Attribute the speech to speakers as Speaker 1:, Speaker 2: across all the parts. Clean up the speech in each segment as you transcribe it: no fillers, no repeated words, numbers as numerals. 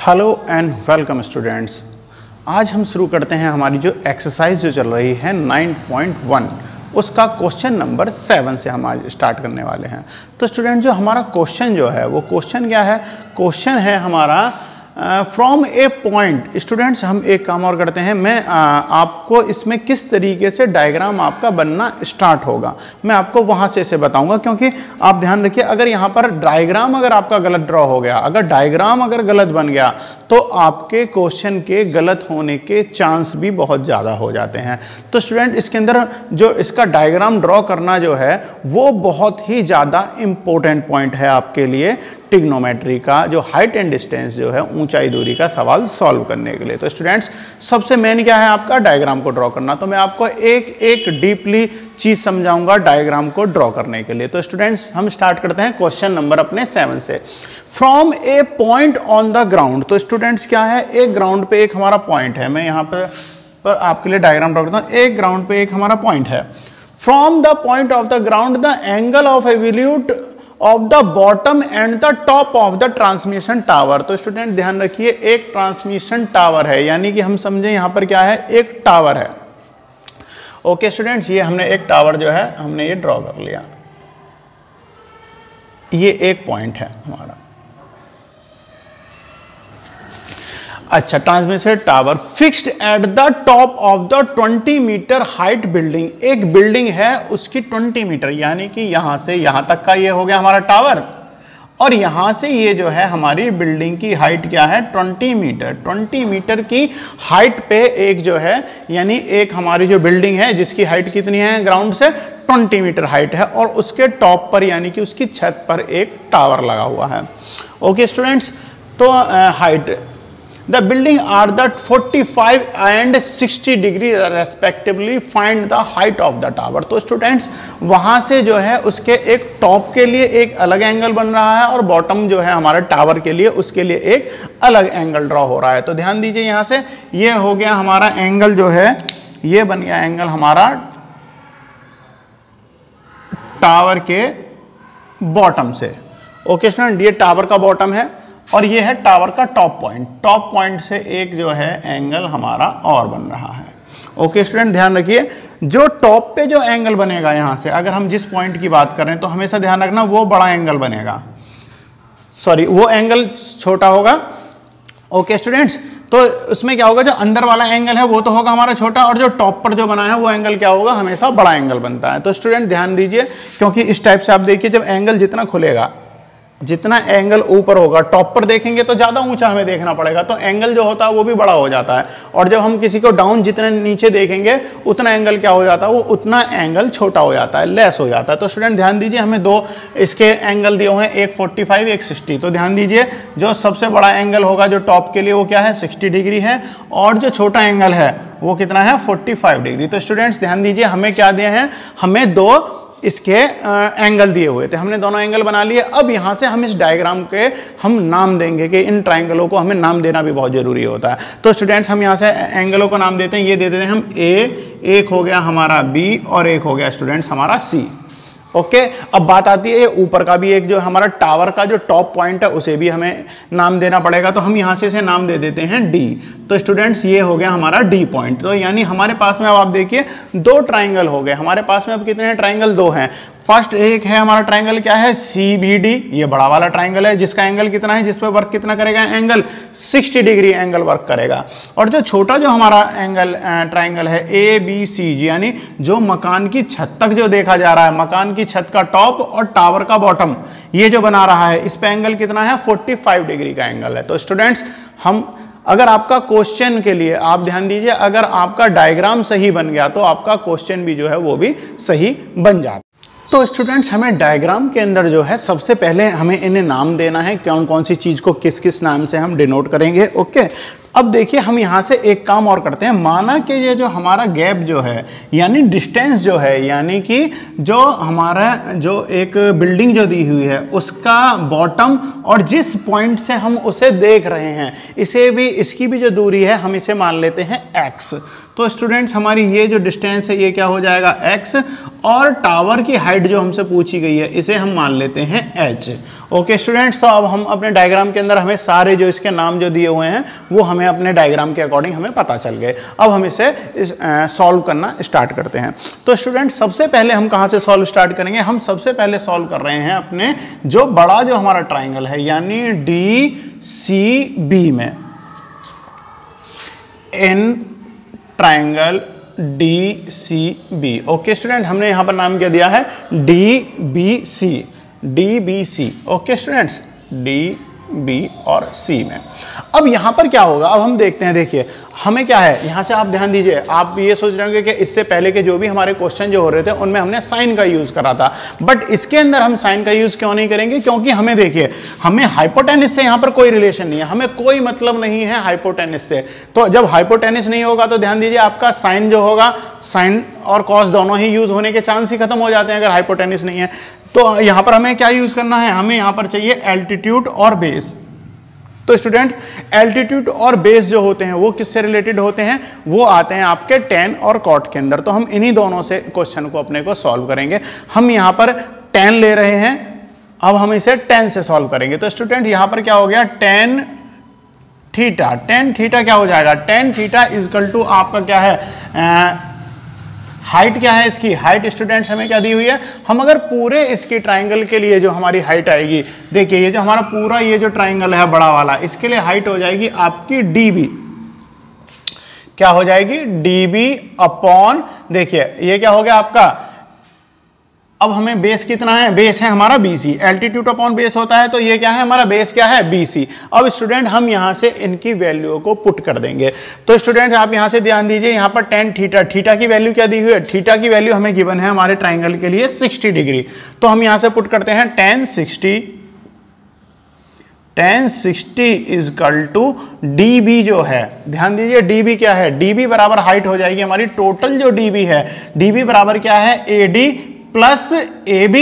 Speaker 1: Hello and welcome students. आज हम शुरू करते हैं हमारी जो एक्सरसाइज जो चल रही है 9.1 उसका क्वेश्चन नंबर 7 से हम आज स्टार्ट करने वाले हैं। तो स्टूडेंट जो हमारा क्वेश्चन जो है वो क्वेश्चन क्या है? क्वेश्चन है हमारा फ्रॉम ए पॉइंट। स्टूडेंट्स हम एक काम और करते हैं, मैं आपको इसमें किस तरीके से डायग्राम आपका बनना स्टार्ट होगा मैं आपको वहाँ से इसे बताऊंगा, क्योंकि आप ध्यान रखिए अगर यहाँ पर डायग्राम अगर आपका गलत ड्रॉ हो गया, अगर डायग्राम अगर गलत बन गया तो आपके क्वेश्चन के गलत होने के चांस भी बहुत ज़्यादा हो जाते हैं। तो स्टूडेंट इसके अंदर जो इसका डायग्राम ड्रॉ करना जो है वो बहुत ही ज़्यादा इम्पोर्टेंट पॉइंट है आपके लिए ट्रिग्नोमेट्री का, जो हाइट एंड डिस्टेंस जो है ऊंचाई दूरी का सवाल सॉल्व करने के लिए। तो स्टूडेंट्स सबसे मेन क्या है आपका डायग्राम को ड्रॉ करना। तो मैं आपको एक एक डीपली चीज समझाऊंगा डायग्राम को ड्रॉ करने के लिए। तो स्टूडेंट्स हम स्टार्ट करते हैं क्वेश्चन नंबर अपने 7 से। From A point on the ground. तो स्टूडेंट्स क्या है, एक ग्राउंड पे एक हमारा पॉइंट है। मैं यहाँ पर आपके लिए डायग्राम ड्रॉ करता हूँ। एक ग्राउंड पे एक हमारा पॉइंट है। From the point of the ground the angle of evaluate of the bottom and the top of the transmission tower. तो स्टूडेंट ध्यान रखिए एक ट्रांसमिशन टावर है, यानी कि हम समझे यहाँ पर क्या है, एक टावर है। ओके स्टूडेंट्स, ये हमने एक टावर जो है हमने ये ड्रॉ कर लिया। ये एक पॉइंट है हमारा। अच्छा, transmission tower fixed at the top of the 20 metre height building. एक बिल्डिंग है उसकी 20 मीटर, यानी कि यहां से यहां तक का ये हो गया हमारा टावर, और यहां से ये जो है हमारी बिल्डिंग की हाइट क्या है 20 मीटर। 20 मीटर की हाइट पे एक जो है, यानी एक हमारी जो बिल्डिंग है जिसकी हाइट कितनी है ग्राउंड से 20 मीटर हाइट है, और उसके टॉप पर यानी कि उसकी छत पर एक टावर लगा हुआ है। ओके स्टूडेंट्स, तो height The building are the 45 and 60 degree respectively find the height of the tower. तो स्टूडेंट्स वहां से जो है उसके एक टॉप के लिए एक अलग एंगल बन रहा है, और बॉटम जो है हमारे टावर के लिए उसके लिए एक अलग एंगल ड्रॉ हो रहा है। तो ध्यान दीजिए यहाँ से ये हो गया हमारा एंगल जो है, ये बन गया एंगल हमारा टावर के बॉटम से। ओके स्टूडेंट, ये टावर का बॉटम है और ये है टावर का टॉप पॉइंट। टॉप पॉइंट से एक जो है एंगल हमारा और बन रहा है। ओके स्टूडेंट, ध्यान रखिए जो टॉप पे जो एंगल बनेगा यहाँ से, अगर हम जिस पॉइंट की बात कर रहे हैं तो हमेशा ध्यान रखना वो बड़ा एंगल बनेगा, सॉरी वो एंगल छोटा होगा। ओके स्टूडेंट्स, तो उसमें क्या होगा, जो अंदर वाला एंगल है वो तो होगा हमारा छोटा, और जो टॉप पर जो बना है वो एंगल क्या होगा, हमेशा बड़ा एंगल बनता है। तो स्टूडेंट ध्यान दीजिए, क्योंकि इस टाइप से आप देखिए जब एंगल जितना खुलेगा, जितना एंगल ऊपर होगा, टॉप पर देखेंगे तो ज़्यादा ऊंचा हमें देखना पड़ेगा, तो एंगल जो होता है वो भी बड़ा हो जाता है। और जब हम किसी को डाउन जितने नीचे देखेंगे उतना एंगल क्या हो जाता है, वो उतना एंगल छोटा हो जाता है, लेस हो जाता है। तो स्टूडेंट ध्यान दीजिए हमें दो इसके एंगल दिए हुए हैं, एक 45 एक 60। तो ध्यान दीजिए जो सबसे बड़ा एंगल होगा जो टॉप के लिए वो क्या है 60 डिग्री है, और जो छोटा एंगल है वो कितना है 45 डिग्री। तो स्टूडेंट्स ध्यान दीजिए हमें क्या दिए हैं, हमें दो इसके एंगल दिए हुए थे, हमने दोनों एंगल बना लिए। अब यहाँ से हम इस डायग्राम के हम नाम देंगे कि इन ट्राइंगलों को हमें नाम देना भी बहुत जरूरी होता है। तो स्टूडेंट्स हम यहाँ से एंगलों को नाम देते हैं, ये दे देते हैं हम ए, एक हो गया हमारा बी, और एक हो गया स्टूडेंट्स हमारा सी। ओके, अब बात आती है ऊपर का भी एक जो हमारा टावर का जो टॉप पॉइंट है उसे भी हमें नाम देना पड़ेगा। तो हम यहाँ से इसे नाम दे देते हैं डी। तो स्टूडेंट्स ये हो गया हमारा डी पॉइंट। तो यानी हमारे पास में अब आप देखिए दो ट्राइंगल हो गए हमारे पास में। अब कितने हैं ट्राइंगल, दो हैं। फर्स्ट एक है हमारा ट्राइंगल क्या है CBD, ये बड़ा वाला ट्राइंगल है जिसका एंगल कितना है, जिस पर वर्क कितना करेगा एंगल 60 डिग्री एंगल वर्क करेगा। और जो छोटा जो हमारा एंगल ट्राइंगल है ABCG, यानी जो मकान की छत तक जो देखा जा रहा है, मकान की छत का टॉप और टावर का बॉटम ये जो बना रहा है, इस पे एंगल कितना है 45 डिग्री का एंगल है। तो स्टूडेंट्स हम अगर आपका क्वेश्चन के लिए आप ध्यान दीजिए, अगर आपका डायग्राम सही बन गया तो आपका क्वेश्चन भी जो है वो भी सही बन जाता है। तो स्टूडेंट्स हमें डायग्राम के अंदर जो है सबसे पहले हमें इन्हें नाम देना है, कौन कौन सी चीज़ को किस किस नाम से हम डिनोट करेंगे। ओके, अब देखिए हम यहाँ से एक काम और करते हैं, माना कि ये जो हमारा गैप जो है यानी डिस्टेंस जो है, यानी कि जो हमारा जो एक बिल्डिंग जो दी हुई है उसका बॉटम और जिस पॉइंट से हम उसे देख रहे हैं इसे भी, इसकी भी जो दूरी है हम इसे मान लेते हैं x। तो स्टूडेंट्स हमारी ये जो डिस्टेंस है ये क्या हो जाएगा x, और टावर की हाइट जो हमसे पूछी गई है इसे हम मान लेते हैं h। ओके स्टूडेंट्स, तो अब हम अपने डायग्राम के अंदर हमें सारे जो इसके नाम जो दिए हुए हैं वो हमें अपने डायग्राम के अकॉर्डिंग हमें पता चल गए। अब हम इसे सॉल्व करना स्टार्ट करते हैं। तो स्टूडेंट्स सबसे पहले हम कहाँ से सॉल्व स्टार्ट करेंगे, हम सबसे पहले सॉल्व कर रहे हैं अपने जो बड़ा जो हमारा ट्राइंगल है यानी DCB में, in triangle DCB। Okay student, हमने यहां पर नाम क्या दिया है DBC। ओके स्टूडेंट्स, DB और C में। अब यहां पर क्या होगा, अब हम देखते हैं। देखिए हमें क्या है, यहां से आप ध्यान दीजिए, आप ये सोच रहे होंगे कि इससे पहले के जो भी हमारे क्वेश्चन जो हो रहे थे उनमें हमने साइन का यूज करा था, बट इसके अंदर हम साइन का यूज क्यों नहीं करेंगे, क्योंकि हमें देखिए हमें हाइपोटेनिस से यहां पर कोई रिलेशन नहीं है, हमें कोई मतलब नहीं है हाइपोटेनिस से। तो जब हाइपोटेनिस नहीं होगा तो ध्यान दीजिए आपका साइन जो होगा, साइन और कॉस दोनों ही यूज होने के चांस ही खत्म हो जाते हैं अगर हाइपोटेनिस नहीं है। तो यहां पर हमें क्या यूज करना है, हमें यहां पर चाहिए एल्टीट्यूड और बेस। तो स्टूडेंट एल्टीट्यूड और बेस जो होते हैं वो किससे रिलेटेड होते हैं, वो आते हैं आपके tan और cot के अंदर। तो हम इन्हीं दोनों से क्वेश्चन को अपने को सॉल्व करेंगे। हम यहां पर tan ले रहे हैं, अब हम इसे tan से सॉल्व करेंगे। तो स्टूडेंट यहां पर क्या हो गया, tan थीटा क्या हो जाएगा, tan थीटा इजकल टू आपका क्या है, हाइट क्या है इसकी, हाइट स्टूडेंट्स हमें क्या दी हुई है, हम अगर पूरे इसकी ट्राइंगल के लिए जो हमारी हाइट आएगी, देखिए ये जो हमारा पूरा ये जो ट्राइंगल है बड़ा वाला, इसके लिए हाइट हो जाएगी आपकी DB। क्या हो जाएगी, DB अपॉन, देखिए ये क्या हो गया आपका, अब हमें बेस कितना है, बेस है हमारा BC, एल्टीट्यूड अपॉन बेस होता है, तो ये क्या है हमारा बेस क्या है BC। अब स्टूडेंट हम यहां से इनकी वैल्यू को पुट कर देंगे। तो स्टूडेंट आप यहां से ध्यान दीजिए, यहां पर tan थीटा की वैल्यू क्या दी हुई है, थीटा की वैल्यू हमें गिवन है हमारे ट्राइंगल के लिए 60 डिग्री। तो हम यहां से पुट करते हैं tan 60 इजकल टू DB जो है, ध्यान दीजिए DB क्या है, DB बराबर हाइट हो जाएगी हमारी, टोटल जो DB है, DB बराबर क्या है AD प्लस AB।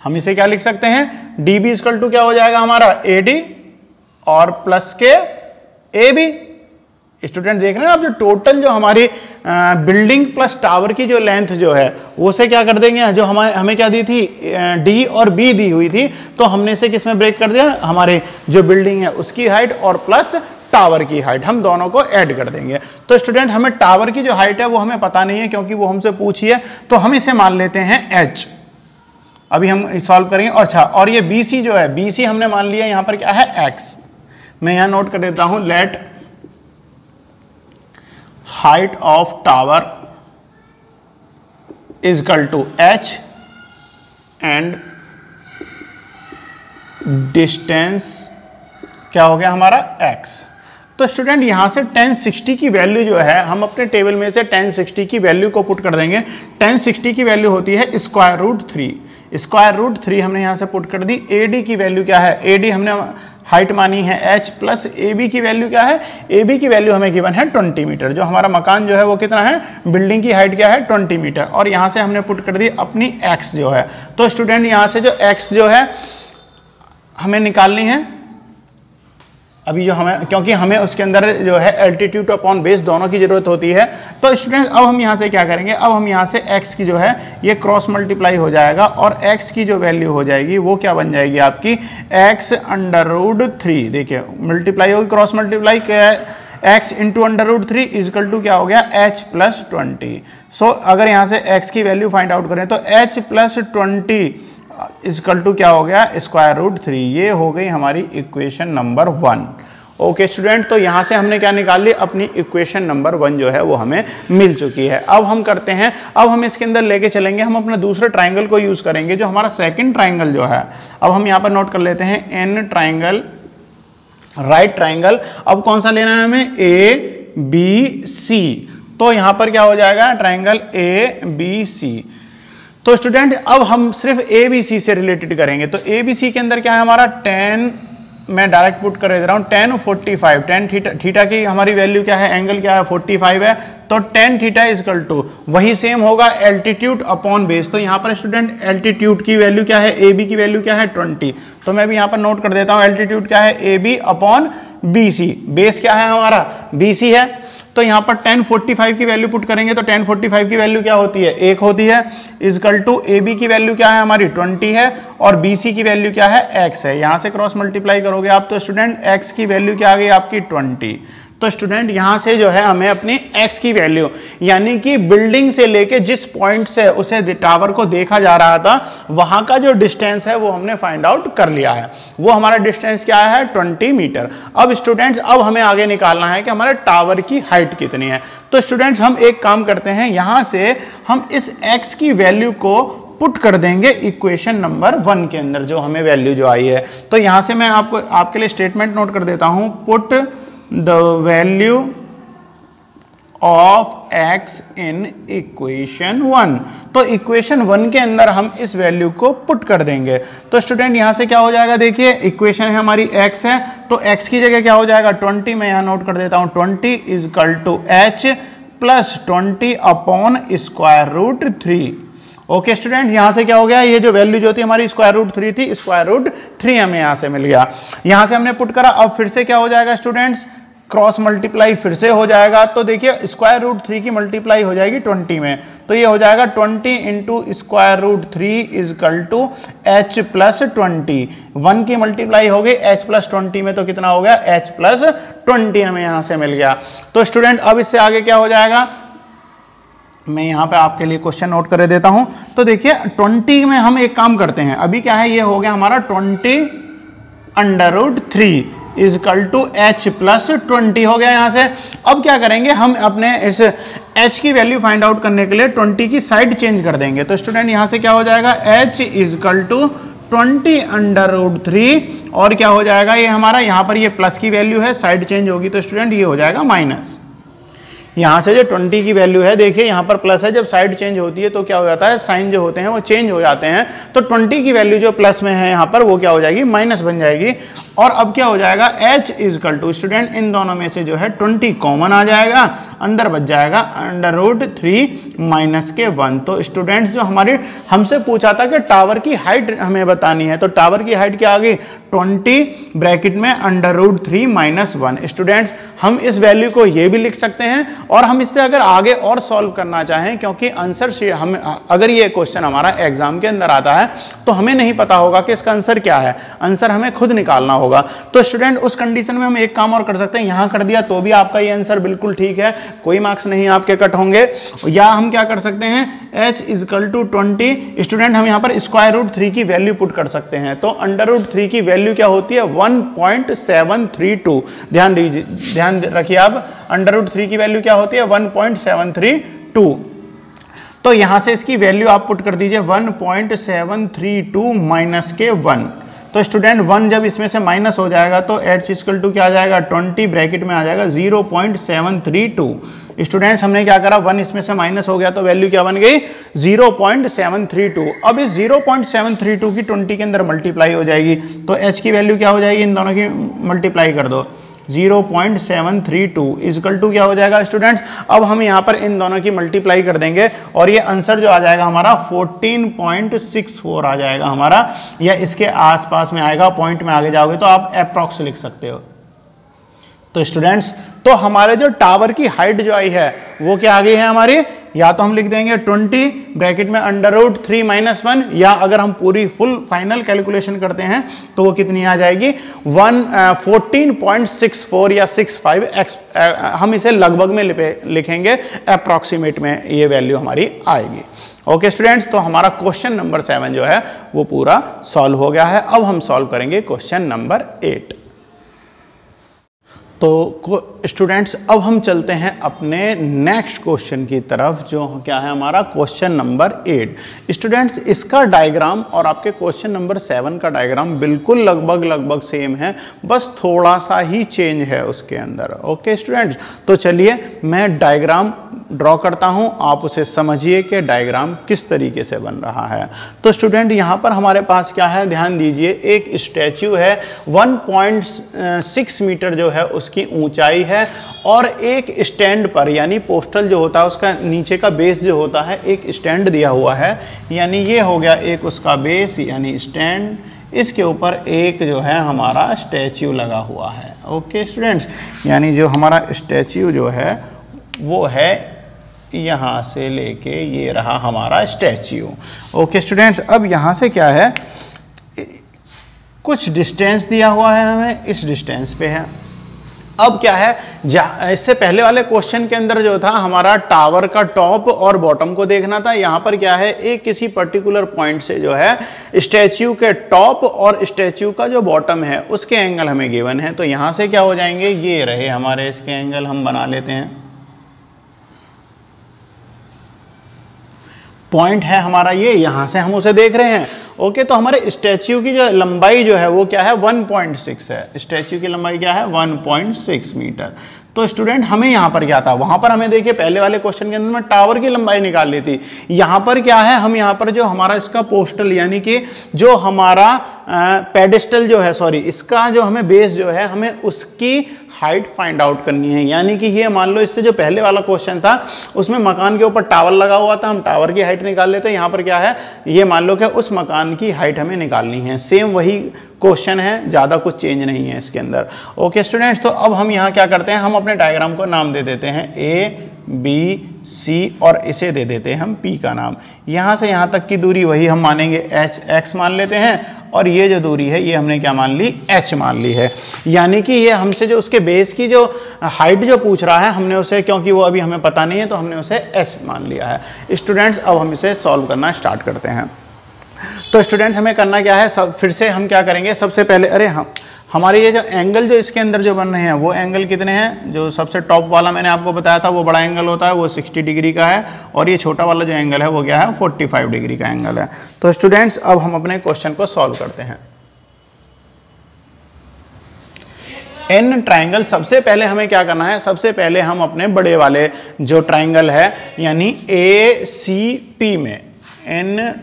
Speaker 1: हम इसे क्या लिख सकते हैं, DB इजकल टू क्या हो जाएगा हमारा AD और प्लस के AB। स्टूडेंट देख रहे हैं आप, जो टोटल जो हमारी बिल्डिंग प्लस टावर की जो लेंथ जो है वो से क्या कर देंगे, जो हमें क्या दी थी D और B दी हुई थी, तो हमने इसे किस में ब्रेक कर दिया, हमारे जो बिल्डिंग है उसकी हाइट और प्लस टावर की हाइट, हम दोनों को ऐड कर देंगे। तो स्टूडेंट हमें टावर की जो हाइट है वो हमें पता नहीं है क्योंकि वो हमसे पूछी है, तो हम इसे मान लेते हैं h। अभी हम सॉल्व करेंगे। और अच्छा, और ये BC जो है, BC हमने मान लिया यहां पर क्या है x। मैं यहां नोट कर देता हूं, let height of tower is equal to h and distance क्या हो गया हमारा x। तो स्टूडेंट यहां से tan 60 की वैल्यू जो है, हम अपने टेबल में से tan 60 की वैल्यू को पुट कर देंगे। tan 60 की वैल्यू होती है स्क्वायर रूट 3। स्क्वायर रूट 3 हमने यहां से पुट कर दी। AD की वैल्यू क्या है, AD हमने हाइट मानी है h प्लस AB की वैल्यू क्या है, AB की वैल्यू हमें गिवन है 20 मीटर। जो हमारा मकान जो है वो कितना है, बिल्डिंग की हाइट क्या है 20 मीटर। और यहां से हमने पुट कर दी अपनी x जो है। तो स्टूडेंट यहां से जो x जो है हमें निकालनी है अभी, जो हमें, क्योंकि हमें उसके अंदर जो है एल्टीट्यूड अपॉन बेस दोनों की जरूरत होती है। तो स्टूडेंट अब हम यहाँ से क्या करेंगे, अब हम यहाँ से x की जो है ये क्रॉस मल्टीप्लाई हो जाएगा और x की जो वैल्यू हो जाएगी वो क्या बन जाएगी आपकी x अंडर रूट 3। देखिए मल्टीप्लाई होगी, cross multiply x into under root 3 is equal to क्या हो गया h प्लस 20। सो अगर यहाँ से x की वैल्यू फाइंड आउट करें तो h प्लस 20 इजकल टू क्या हो गया स्क्वायर रूट 3। ये हो गई हमारी इक्वेशन नंबर 1। ओके स्टूडेंट, तो यहां से हमने क्या निकाल ली, अपनी इक्वेशन नंबर 1 जो है वो हमें मिल चुकी है। अब हम करते हैं, अब हम इसके अंदर लेके चलेंगे, हम अपना दूसरे ट्राइंगल को यूज करेंगे जो हमारा सेकंड ट्राइंगल जो है। अब हम यहाँ पर नोट कर लेते हैं एन ट्राइंगल, राइट ट्राइंगल। अब कौन सा लेना है हमें, ABC। तो यहां पर क्या हो जाएगा, ट्राइंगल ABC। तो स्टूडेंट अब हम सिर्फ ABC से रिलेटेड करेंगे। तो ABC के अंदर क्या है हमारा tan मैं डायरेक्ट पुट कर दे रहा हूँ, tan 45, tan थीटा की हमारी वैल्यू क्या है, एंगल क्या है 45 है, तो tan थीटा इजकल टू वही सेम होगा एल्टीट्यूड अपॉन बेस। तो यहाँ पर स्टूडेंट एल्टीट्यूड की वैल्यू क्या है, ए बी की वैल्यू क्या है 20, तो मैं भी यहाँ पर नोट कर देता हूँ एल्टीट्यूड क्या है A B upon B C, base क्या है हमारा बी सी है। तो यहाँ पर tan 45 की वैल्यू पुट करेंगे तो tan 45 की वैल्यू क्या होती है 1 होती है, इजकल टू ए बी की वैल्यू क्या है हमारी 20 है और बी सी की वैल्यू क्या है x है। यहाँ से क्रॉस मल्टीप्लाई करोगे आप तो स्टूडेंट x की वैल्यू क्या आ गई आपकी 20। तो स्टूडेंट यहाँ से जो है हमें अपनी x की वैल्यू यानी कि बिल्डिंग से लेके जिस पॉइंट से उसे टावर को देखा जा रहा था वहां का जो डिस्टेंस है वो हमने फाइंड आउट कर लिया है। वो हमारा डिस्टेंस क्या है 20 मीटर। अब स्टूडेंट्स अब हमें आगे निकालना है कि हमारे टावर की हाइट कितनी है। तो स्टूडेंट्स हम एक काम करते हैं, यहाँ से हम इस x की वैल्यू को पुट कर देंगे इक्वेशन नंबर 1 के अंदर जो हमें वैल्यू जो आई है। तो यहाँ से मैं आपके लिए स्टेटमेंट नोट कर देता हूँ, put the value of x in equation 1। तो इक्वेशन 1 के अंदर हम इस वैल्यू को पुट कर देंगे। तो स्टूडेंट यहां से क्या हो जाएगा, देखिए इक्वेशन है हमारी x है, तो x की जगह क्या हो जाएगा 20, मैं यहां नोट कर देता हूं 20 is equal to h plus 20 upon square root 3। Okay student, यहां से क्या हो गया, ये जो वैल्यू जो थी हमारी स्क्वायर रूट 3 थी, स्क्वायर रूट 3 हमें यहां से मिल गया। यहां से हमने पुट करा, अब फिर से क्या हो जाएगा स्टूडेंट्स, क्रॉस मल्टीप्लाई फिर से हो जाएगा। तो देखिए स्क्वायर रूट 3 की मल्टीप्लाई हो जाएगी 20 में, तो ये हो जाएगा 20 into square root 3 is equal to h plus 20। 1 की मल्टीप्लाई हो गई h प्लस 20 में, तो कितना हो गया h प्लस 20 हमें यहां से मिल गया। तो स्टूडेंट अब इससे आगे क्या हो जाएगा, मैं यहाँ पे आपके लिए क्वेश्चन नोट कर देता हूं। तो देखिए 20 में हम एक काम करते हैं, अभी क्या है ये हो गया हमारा 20 under root 3 is equal to h plus 20 हो गया यहाँ से। अब क्या करेंगे, हम अपने इस h की वैल्यू फाइंड आउट करने के लिए 20 की साइड चेंज कर देंगे। तो स्टूडेंट यहाँ से क्या हो जाएगा h is equal to 20 under root 3 और क्या हो जाएगा ये हमारा, यहाँ पर ये प्लस की वैल्यू है, साइड चेंज होगी तो स्टूडेंट ये हो जाएगा माइनस। यहाँ से जो 20 की वैल्यू है, देखिए यहाँ पर प्लस है, जब साइड चेंज होती है तो क्या हो जाता है, साइन जो होते हैं वो चेंज हो जाते हैं। तो 20 की वैल्यू जो प्लस में है यहाँ पर वो क्या हो जाएगी, माइनस बन जाएगी। और अब क्या हो जाएगा h इजकल टू स्टूडेंट इन दोनों में से जो है 20 कॉमन आ जाएगा, अंदर बच जाएगा अंडर रूट 3 माइनस के 1। तो स्टूडेंट्स जो हमारी हमसे पूछा था कि टावर की हाइट हमें बतानी है, तो टावर की हाइट क्या आ गई 20 ब्रैकेट में अंडर रूट 3 माइनस 1। स्टूडेंट्स हम इस वैल्यू को ये भी लिख सकते हैं और हम इससे अगर आगे और सॉल्व करना चाहें, क्योंकि आंसर हम अगर ये क्वेश्चन हमारा एग्जाम के अंदर आता है तो हमें नहीं पता होगा कि इसका आंसर क्या है, आंसर हमें खुद निकालना होगा। तो स्टूडेंट उस कंडीशन में हम एक काम और कर सकते हैं, यहां कर दिया तो भी आपका ये आंसर बिल्कुल ठीक है, कोई मार्क्स नहीं आपके कट होंगे। या हम क्या कर सकते हैं, h इजकल टू 20 स्टूडेंट हम यहां पर स्क्वायर रूट 3 की वैल्यू पुट कर सकते हैं। तो अंडर रूट 3 की वैल्यू क्या होती है 1.732। ध्यान रखिए आप, अंडर रूट 3 की वैल्यू क्या होती है 1.732। तो यहां से इसकी वैल्यू आप पुट कर दीजिए 1.732 माइनस के 1। तो स्टूडेंट 1 जब इसमें से माइनस हो जाएगा तो h इक्वल टू क्या आ जाएगा 20 ब्रैकेट में आ जाएगा 0.732। स्टूडेंट्स हमने क्या करा, 1 इसमें से माइनस हो गया तो वैल्यू क्या बन गई 0.732। अब इस 0.732 की 20 के अंदर मल्टीप्लाई हो जाएगी, तो h की वैल्यू क्या हो जाएगी, इन दोनों की मल्टीप्लाई कर दो 0.732 इजकल टू क्या हो जाएगा स्टूडेंट्स। अब हम यहाँ पर इन दोनों की मल्टीप्लाई कर देंगे और ये आंसर जो आ जाएगा हमारा 14.64 आ जाएगा हमारा, या इसके आसपास में आएगा। पॉइंट में आगे जाओगे तो आप अप्रॉक्स लिख सकते हो। तो स्टूडेंट्स तो हमारे जो टावर की हाइट जो आई है वो क्या आ गई है हमारी, या तो हम लिख देंगे 20 ब्रैकेट में अंडर रूट 3 माइनस 1, या अगर हम पूरी फुल फाइनल कैलकुलेशन करते हैं तो वो कितनी आ जाएगी 14.64 या 65। हम इसे लगभग में लिखेंगे, अप्रॉक्सीमेट में ये वैल्यू हमारी आएगी। ओके स्टूडेंट्स, तो हमारा क्वेश्चन नंबर 7 जो है वो पूरा सॉल्व हो गया है। अब हम सॉल्व करेंगे क्वेश्चन नंबर 8। तो स्टूडेंट्स अब हम चलते हैं अपने नेक्स्ट क्वेश्चन की तरफ, जो क्या है हमारा क्वेश्चन नंबर 8। स्टूडेंट्स इसका डायग्राम और आपके क्वेश्चन नंबर 7 का डायग्राम बिल्कुल लगभग सेम है, बस थोड़ा सा ही चेंज है उसके अंदर। ओके स्टूडेंट्स, तो चलिए मैं डायग्राम ड्रॉ करता हूं, आप उसे समझिए कि डायग्राम किस तरीके से बन रहा है। तो स्टूडेंट यहाँ पर हमारे पास क्या है, ध्यान दीजिए, एक स्टैच्यू है, 1.6 मीटर जो है उसकी ऊंचाई है, और एक स्टैंड पर यानी पोस्टल जो होता है उसका नीचे का बेस जो होता है, एक स्टैंड दिया हुआ है, यानी ये हो गया एक उसका बेस यानी स्टैंड, इसके ऊपर एक जो है हमारा स्टैच्यू लगा हुआ है। ओके स्टूडेंट्स, यानी जो हमारा स्टैच्यू जो है वो है यहाँ से लेके ये रहा हमारा स्टैच्यू। ओके स्टूडेंट्स, अब यहाँ से क्या है, कुछ डिस्टेंस दिया हुआ है हमें, इस डिस्टेंस पे है। अब क्या है, इससे पहले वाले क्वेश्चन के अंदर जो था हमारा टावर का टॉप और बॉटम को देखना था। यहाँ पर क्या है, एक किसी पर्टिकुलर पॉइंट से जो है स्टैच्यू के टॉप और स्टैच्यू का जो बॉटम है उसके एंगल हमें गिवन है। तो यहाँ से क्या हो जाएंगे, ये रहे हमारे इसके एंगल, हम बना लेते हैं। पॉइंट है हमारा ये, यहाँ से हम उसे देख रहे हैं। ओके, तो हमारे स्टैच्यू की जो लंबाई जो है वो क्या है, 1.6 है। स्टैच्यू की लंबाई क्या है, 1.6 मीटर। तो स्टूडेंट हमें यहाँ पर क्या था, वहाँ पर हमें देखिए पहले वाले क्वेश्चन के अंदर में टावर की लंबाई निकाल ली थी। यहाँ पर क्या है, हम यहाँ पर जो हमारा इसका पोस्टल यानी कि जो हमारा पेडेस्टल जो है, सॉरी, इसका जो हमें बेस जो है हमें उसकी हाइट फाइंड आउट करनी है। यानी कि ये मान लो इससे जो पहले वाला क्वेश्चन था उसमें मकान के ऊपर टावर लगा हुआ था, हम टावर की हाइट निकाल लेते हैं। यहाँ पर क्या है, ये मान लो कि उस मकान की हाइट हमें निकालनी है। सेम वही क्वेश्चन है, ज़्यादा कुछ चेंज नहीं है इसके अंदर। ओके स्टूडेंट्स, तो अब हम यहाँ क्या करते हैं, हम अपने डायग्राम को नाम दे देते हैं ए बी सी और इसे दे देते हैं हम पी का नाम। यहाँ से यहाँ तक की दूरी वही हम मानेंगे एच, एक्स मान लेते हैं, और ये जो दूरी है ये हमने क्या मान ली, एच मान ली है। यानी कि ये हमसे जो उसके बेस की जो हाइट जो पूछ रहा है हमने उसे, क्योंकि वो अभी हमें पता नहीं है तो हमने उसे एच मान लिया है। स्टूडेंट्स अब हम इसे सॉल्व करना स्टार्ट करते हैं। तो स्टूडेंट्स हमें करना क्या है, फिर से हम क्या करेंगे, सबसे पहले अरे हम हमारे ये जो एंगल जो इसके अंदर जो बन रहे हैं वो एंगल कितने हैं, जो सबसे टॉप वाला मैंने आपको बताया था वो बड़ा एंगल होता है, वो 60 डिग्री का है, और ये छोटा वाला जो एंगल है वो क्या है, 45 डिग्री का एंगल है। तो स्टूडेंट्स अब हम अपने क्वेश्चन को सॉल्व करते हैं। एन ट्राइंगल, सबसे पहले हमें क्या करना है, सबसे पहले हम अपने बड़े वाले जो ट्राइंगल है यानी ए सी पी में, in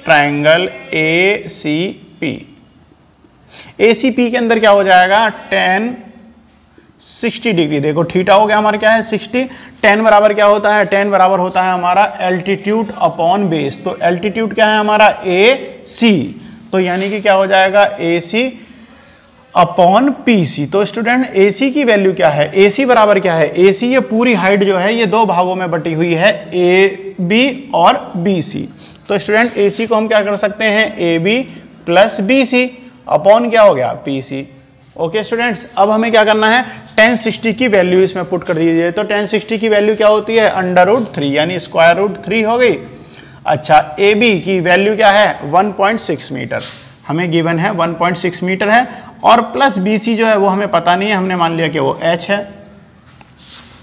Speaker 1: triangle A C P, A C P के अंदर क्या हो जाएगा, tan 60 डिग्री। देखो थीटा हो गया हमारा क्या है 60, tan बराबर क्या होता है, tan बराबर होता है हमारा एल्टीट्यूड अपॉन बेस। तो एल्टीट्यूड क्या है हमारा ए सी, तो यानी कि क्या हो जाएगा ए सी अपॉन पी सी। तो स्टूडेंट ए सी की वैल्यू क्या है, ए सी बराबर क्या है, ए सी ये पूरी हाइट जो है ये दो भागों में बटी हुई है, ए बी और बी सी। तो स्टूडेंट ए सी को हम क्या कर सकते हैं, A B plus B C upon क्या हो गया, पी सी। ओके स्टूडेंट्स, अब हमें क्या करना है, tan 60 की वैल्यू इसमें पुट कर दीजिए। तो tan 60 की वैल्यू क्या होती है, √3 यानी √3 हो गई। अच्छा, ए बी की वैल्यू क्या है, 1.6 मीटर हमें गिवन है, 1.6 मीटर है, और प्लस बी सी जो है वो हमें पता नहीं है, हमने मान लिया कि वो h है,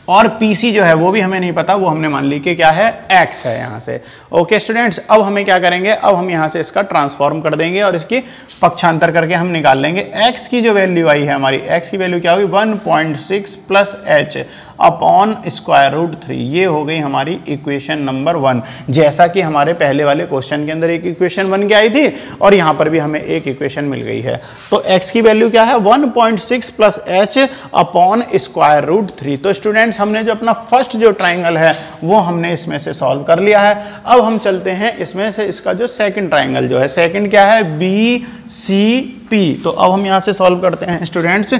Speaker 1: और PC जो है वो भी हमें नहीं पता, वो हमने मान ली कि क्या है, x है यहाँ से। ओके स्टूडेंट्स, अब हमें क्या करेंगे, अब हम यहाँ से इसका ट्रांसफॉर्म कर देंगे और इसकी पक्षांतर करके हम निकाल लेंगे। x की जो वैल्यू आई है हमारी, x की वैल्यू क्या होगी, 1.6 प्लस h अपॉन √3, ये हो गई हमारी इक्वेशन नंबर 1। जैसा कि हमारे पहले वाले क्वेश्चन के अंदर एक इक्वेशन बन के आई थी और यहाँ पर भी हमें एक इक्वेशन मिल गई है। तो x की वैल्यू क्या है, 1.6 प्लस h अपॉन √3। तो स्टूडेंट्स हमने जो अपना फर्स्ट जो ट्राइंगल है वो हमने इसमें से सॉल्व कर लिया है। अब हम चलते हैं इसमें से इसका जो सेकंड ट्राइंगल जो है, सेकंड क्या है, बी सी पी। तो अब हम यहाँ से सॉल्व करते हैं स्टूडेंट्स,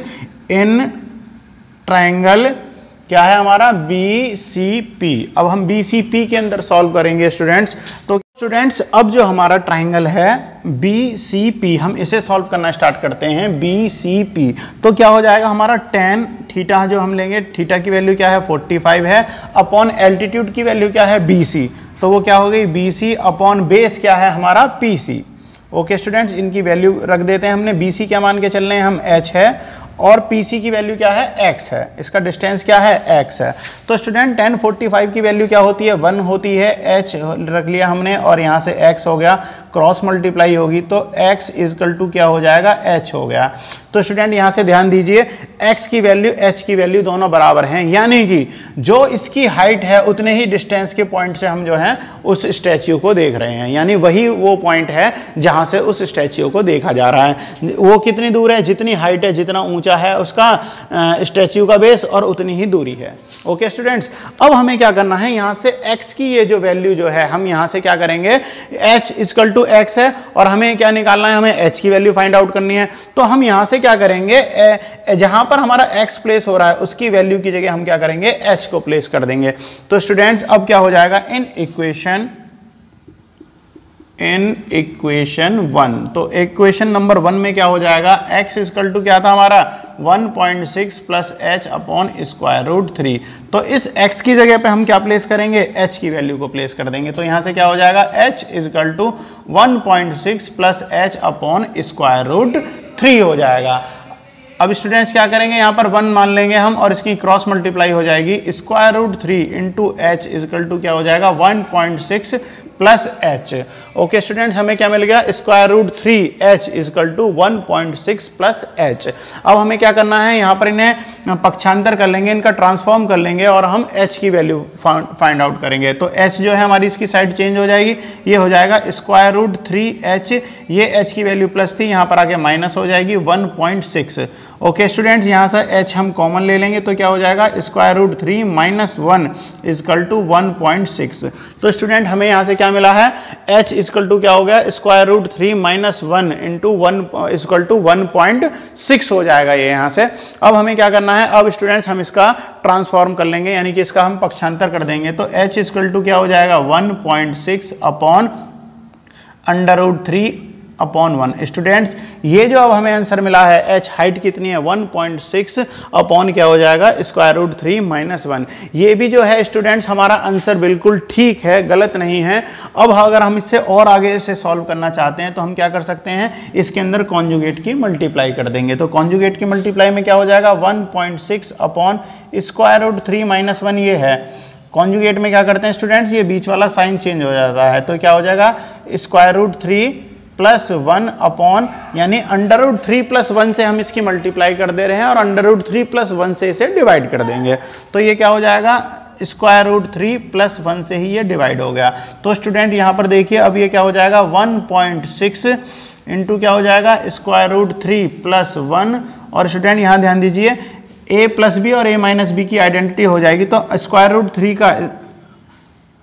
Speaker 1: इन ट्राइंगल क्या है हमारा, बी सी पी। अब हम बी सी पी के अंदर सॉल्व करेंगे स्टूडेंट्स। तो स्टूडेंट्स अब जो हमारा ट्राइंगल है बी सी पी, हम इसे सॉल्व करना स्टार्ट करते हैं, बी सी पी। तो क्या हो जाएगा हमारा, tan थीटा जो हम लेंगे, थीटा की वैल्यू क्या है, 45 है, अपॉन एल्टीट्यूड की वैल्यू क्या है, बी सी। तो वो क्या हो गई, बी सी अपॉन बेस क्या है हमारा, पी सी। ओके स्टूडेंट्स, इनकी वैल्यू रख देते हैं हमने, बी सी क्या मान के चल रहे हैं हम, h है, और PC की वैल्यू क्या है, x है, इसका डिस्टेंस क्या है, x है। तो स्टूडेंट 1045 की वैल्यू क्या होती है, 1 होती है, h रख लिया हमने और यहाँ से x हो गया, क्रॉस मल्टीप्लाई होगी तो x इक्वल टू क्या हो जाएगा, h हो गया। तो स्टूडेंट यहाँ से ध्यान दीजिए, x की वैल्यू h की वैल्यू दोनों बराबर हैं, यानी कि जो इसकी हाइट है उतने ही डिस्टेंस के पॉइंट से हम जो है उस स्टैच्यू को देख रहे हैं, यानी वही वो पॉइंट है जहाँ से उस स्टैच्यू को देखा जा रहा है। वो कितनी दूर है, जितनी हाइट है, जितना ऊंचा है उसका स्टैच्यू का बेस और उतनी ही दूरी है। ओके स्टूडेंट्स, अब हमें क्या करना है, यहाँ से x की ये जो वैल्यू जो है हम यहाँ से क्या करेंगे, h इक्वल टू x है और हमें क्या निकालना है, हमें h की वैल्यू फाइंड आउट करनी है। तो हम यहाँ से क्या करेंगे, जहाँ पर हमारा x प्लेस हो रहा है उसकी वैल्यू की जगह हम क्या करेंगे, h को प्लेस कर देंगे। तो स्टूडेंट्स अब क्या हो जाएगा, इन इक्वेशन 1, तो इक्वेशन नंबर 1 में क्या हो जाएगा, x इक्वल टू क्या था हमारा 1.6 plus h upon square root 3। तो इस x की जगह पे हम क्या प्लेस करेंगे, h की वैल्यू को प्लेस कर देंगे। तो यहाँ से क्या हो जाएगा, h equal to 1.6 plus h upon square root 3 हो जाएगा। अब स्टूडेंट्स क्या करेंगे, यहाँ पर 1 मान लेंगे हम और इसकी क्रॉस मल्टीप्लाई हो जाएगी, square root 3 into H equal to क्या हो जाएगा 1.6 प्लस एच। ओके स्टूडेंट्स, हमें क्या मिल गया, square root 3 H equal to 1.6 plus H. अब हमें क्या करना है, यहाँ पर इन्हें पक्षांतर कर लेंगे, इनका ट्रांसफॉर्म कर लेंगे और हम एच की वैल्यू फाइंड आउट करेंगे। तो एच जो है हमारी इसकी साइड चेंज हो जाएगी, ये हो जाएगा स्क्वायर रूट 3 एच, ये एच की वैल्यू प्लस थी, यहाँ पर आके माइनस हो जाएगी 1.6। ओके स्टूडेंट्स, यहाँ से h हम कॉमन ले लेंगे तो क्या हो जाएगा, square root 3 minus 1 equal to 1.6। तो स्टूडेंट हमें यहाँ से क्या मिला है, h इक्वल टू क्या हो गया, square root 3 minus 1 into 1 equal to 1.6 हो जाएगा ये यहाँ से। अब हमें क्या करना है, अब स्टूडेंट्स हम इसका ट्रांसफॉर्म कर लेंगे, यानी कि इसका हम पक्षांतर कर देंगे। तो h इक्वल टू क्या हो जाएगा 1.6 upon under root 3 upon 1। Students ये जो अब हमें आंसर मिला है, h हाइट कितनी है 1.6 अपॉन क्या हो जाएगा स्क्वायर रूट 3 माइनस 1। ये भी जो है स्टूडेंट्स हमारा आंसर बिल्कुल ठीक है, गलत नहीं है। अब अगर हम इससे और आगे से सॉल्व करना चाहते हैं तो हम क्या कर सकते हैं, इसके अंदर कॉन्जुगेट की मल्टीप्लाई कर देंगे। तो कॉन्जुगेट की मल्टीप्लाई में क्या हो जाएगा 1.6 अपॉन स्क्वायर रूट 3 माइनस 1 ये है। कॉन्जुगेट में क्या करते हैं स्टूडेंट्स, ये बीच वाला साइन चेंज हो जाता है, तो क्या हो जाएगा स्क्वायर रूट 3 प्लस 1 अपॉन, यानी अंडर रूट 3 प्लस 1 से हम इसकी मल्टीप्लाई कर दे रहे हैं और अंडर रूट 3 प्लस 1 से इसे डिवाइड कर देंगे। तो ये क्या हो जाएगा, स्क्वायर रूट 3 प्लस 1 से ही ये डिवाइड हो गया। तो स्टूडेंट यहाँ पर देखिए, अब ये क्या हो जाएगा 1.6 इंटू क्या हो जाएगा स्क्वायर रूट 3 प्लस 1। और स्टूडेंट यहाँ ध्यान दीजिए, a प्लस बी और a माइनस बी की आइडेंटिटी हो जाएगी, तो स्क्वायर रूट 3 का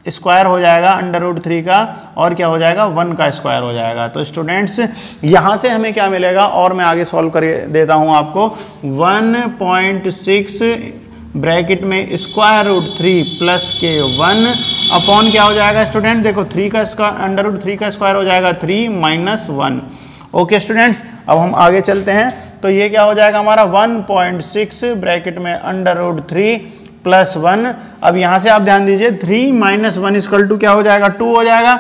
Speaker 1: स्क्वायर हो जाएगा अंडर रूट 3 का और क्या हो जाएगा 1 का स्क्वायर हो जाएगा। तो स्टूडेंट्स यहाँ से हमें क्या मिलेगा, और मैं आगे सॉल्व कर देता हूँ आपको, 1.6 ब्रैकेट में स्क्वायर रूट 3 प्लस के 1 अपॉन क्या हो जाएगा स्टूडेंट, देखो 3 का स्क्वायर अंडर रूट 3 का स्क्वायर हो जाएगा 3 माइनस 1। ओके स्टूडेंट्स, अब हम आगे चलते हैं। तो ये क्या हो जाएगा हमारा 1.6 ब्रैकेट में अंडर रूट 3 प्लस 1। अब यहाँ से आप ध्यान दीजिए 3 माइनस 1 इक्वल टू क्या हो जाएगा 2 हो जाएगा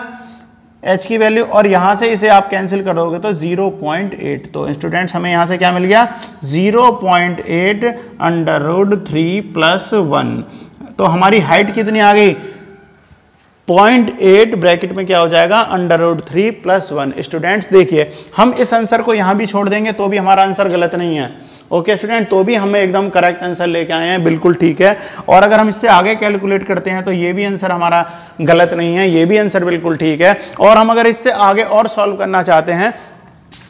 Speaker 1: h की वैल्यू, और यहाँ से इसे आप कैंसिल करोगे तो 0.8। तो स्टूडेंट्स हमें यहाँ से क्या मिल गया 0.8 अंडर रूट 3 प्लस 1। तो हमारी हाइट कितनी आ गई 0.8 ब्रैकेट में क्या हो जाएगा अंडर रूट 3 प्लस 1। स्टूडेंट्स देखिए, हम इस आंसर को यहाँ भी छोड़ देंगे तो भी हमारा आंसर गलत नहीं है। ओके स्टूडेंट, तो भी हमें एकदम करेक्ट आंसर लेके आए हैं, बिल्कुल ठीक है। और अगर हम इससे आगे कैलकुलेट करते हैं तो ये भी आंसर हमारा गलत नहीं है, ये भी आंसर बिल्कुल ठीक है। और हम अगर इससे आगे और सॉल्व करना चाहते हैं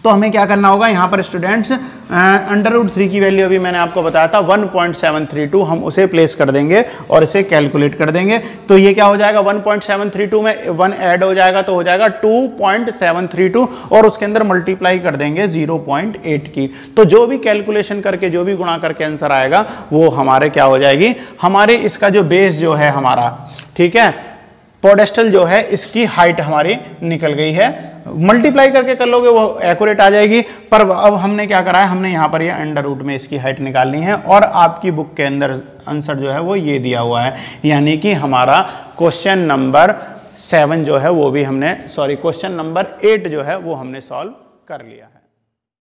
Speaker 1: तो हमें क्या करना होगा, यहाँ पर स्टूडेंट्स अंडर रूट 3 की वैल्यू अभी मैंने आपको बताया था 1.732, हम उसे प्लेस कर देंगे और इसे कैलकुलेट कर देंगे। तो ये क्या हो जाएगा 1.732 में 1 ऐड हो जाएगा तो हो जाएगा 2.732 और उसके अंदर मल्टीप्लाई कर देंगे 0.8 की। तो जो भी कैलकुलेशन करके जो भी गुणा करके आंसर आएगा वो हमारे क्या हो जाएगी, हमारे इसका जो बेस जो है हमारा, ठीक है, पोडेस्टल जो है इसकी हाइट हमारी निकल गई है। मल्टीप्लाई करके कर लोगे वो एक्यूरेट आ जाएगी, पर अब हमने क्या करा है, हमने यहाँ पर ये अंडर रूट में इसकी हाइट निकालनी है और आपकी बुक के अंदर आंसर जो है वो ये दिया हुआ है। यानी कि हमारा क्वेश्चन नंबर 7 जो है वो भी हमने, सॉरी क्वेश्चन नंबर 8 जो है वो हमने सॉल्व कर लिया।